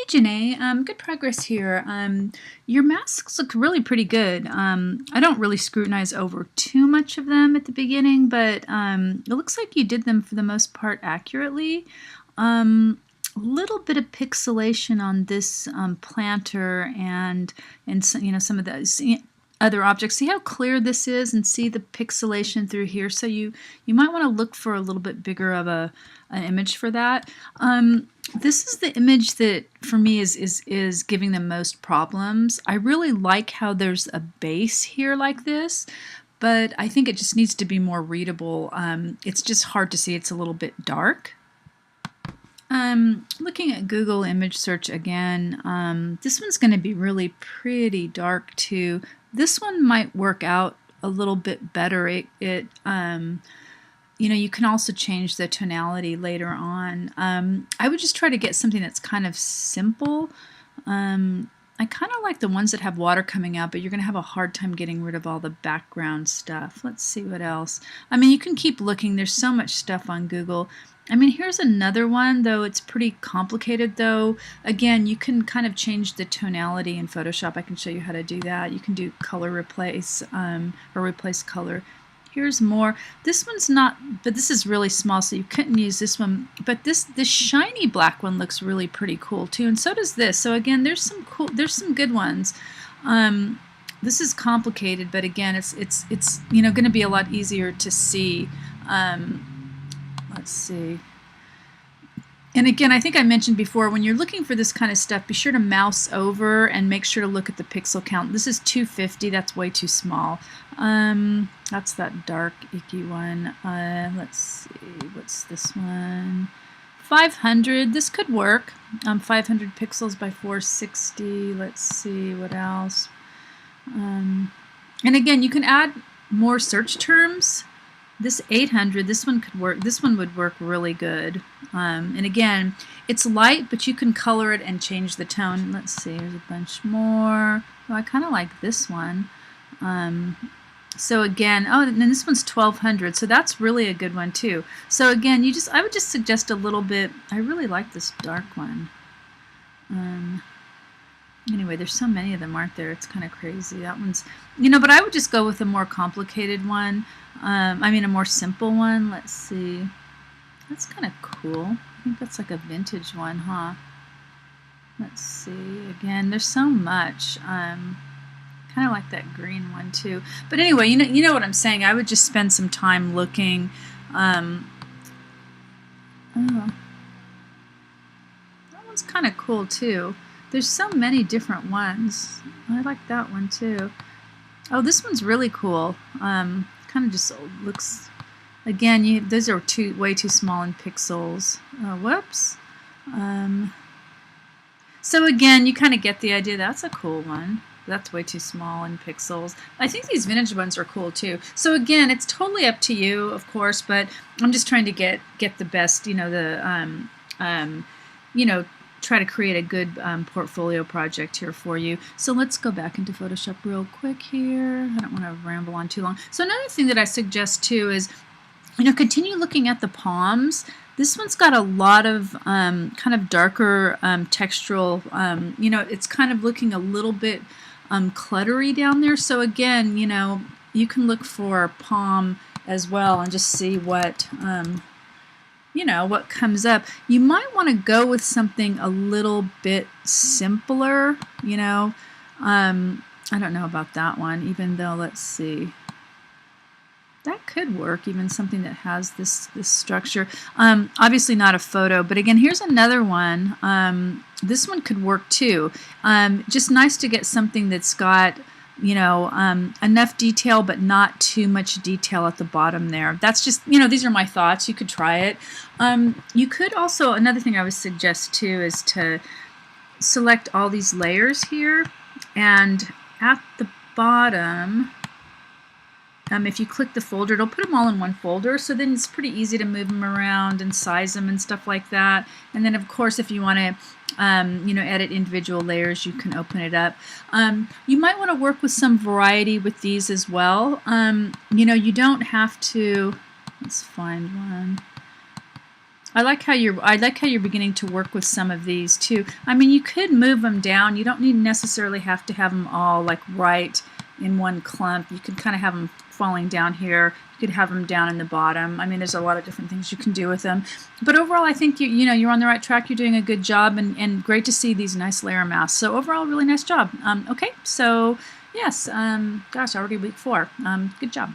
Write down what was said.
Janae, good progress here. Your masks look really pretty good. I don't really scrutinize over too much of them at the beginning, but it looks like you did them for the most part accurately. A little bit of pixelation on this planter and some of those other objects. See how clear this is, and see the pixelation through here. So you might want to look for a little bit bigger of an image for that. This is the image that for me is giving the most problems. I really like how there's a base here like this, but I think it just needs to be more readable. It's just hard to see. It's a little bit dark. Looking at Google image search again, this one's going to be really pretty dark too. This one might work out a little bit better. You can also change the tonality later on. I would just try to get something that's kind of simple. I kind of like the ones that have water coming out, but you're going to have a hard time getting rid of all the background stuff. Let's see what else. I mean, you can keep looking. There's so much stuff on Google. I mean, here's another one, though it's pretty complicated, though. Again, you can kind of change the tonality in Photoshop. I can show you how to do that. You can do color replace or replace color. Here's more. This one's not, but this is really small, so you couldn't use this one. But this shiny black one looks really pretty cool too, and so does this. So again, there's some good ones. This is complicated, but again, it's going to be a lot easier to see. Let's see. And again, I think I mentioned before, when you're looking for this kind of stuff, be sure to mouse over and make sure to look at the pixel count. This is 250. That's way too small. That's that dark, icky one. Let's see. What's this one? 500. This could work. 500 pixels by 460. Let's see. What else? And again, you can add more search terms. This 800, this one could work. This one would work really good. And again, it's light, but you can color it and change the tone. Let's see, there's a bunch more. Oh, I kind of like this one. So again, oh, and then this one's 1200, so that's really a good one too. So again, I would just suggest a little bit. I really like this dark one. Anyway, there's so many of them, aren't there? It's kind of crazy. That one's, but I would just go with a more complicated one. I mean, a more simple one. Let's see. That's kind of cool. I think that's like a vintage one, huh? Let's see. Again, there's so much. Kind of like that green one too. But anyway, you know what I'm saying. I would just spend some time looking. Oh, that one's kind of cool too. There's so many different ones. I like that one too. Oh, this one's really cool. Kind of just looks, again, those are way too small in pixels. Whoops. So again, you kind of get the idea. That's a cool one. That's way too small in pixels. I think these vintage ones are cool too. So again, it's totally up to you, of course, but I'm just trying to get the best, try to create a good portfolio project here for you. So let's go back into Photoshop real quick here. I don't want to ramble on too long. So another thing that I suggest too is, continue looking at the palms. This one's got a lot of kind of darker textural, it's kind of looking a little bit cluttery down there. So again, you can look for palm as well and just see what what comes up. You might want to go with something a little bit simpler, I don't know about that one, even though, let's see, that could work, even something that has this structure. Obviously not a photo, but again, here's another one. This one could work too. Just nice to get something that's got enough detail, but not too much detail at the bottom there. That's just, these are my thoughts. You could try it. You could also, another thing I would suggest too is to select all these layers here, and at the bottom, if you click the folder, it'll put them all in one folder, so then it's pretty easy to move them around and size them and stuff like that. And then, of course, if you want to edit individual layers, you can open it up. You might want to work with some variety with these as well. You don't have to, let's find one. I like how you're beginning to work with some of these too. I mean, you could move them down. You don't need necessarily have to have them all like right in one clump. You could kind of have them falling down here. You could have them down in the bottom. I mean, there's a lot of different things you can do with them. But overall, I think you know you're on the right track. You're doing a good job, and great to see these nice layer masks. So overall, really nice job. Okay, so yes, gosh, already week 4. Good job.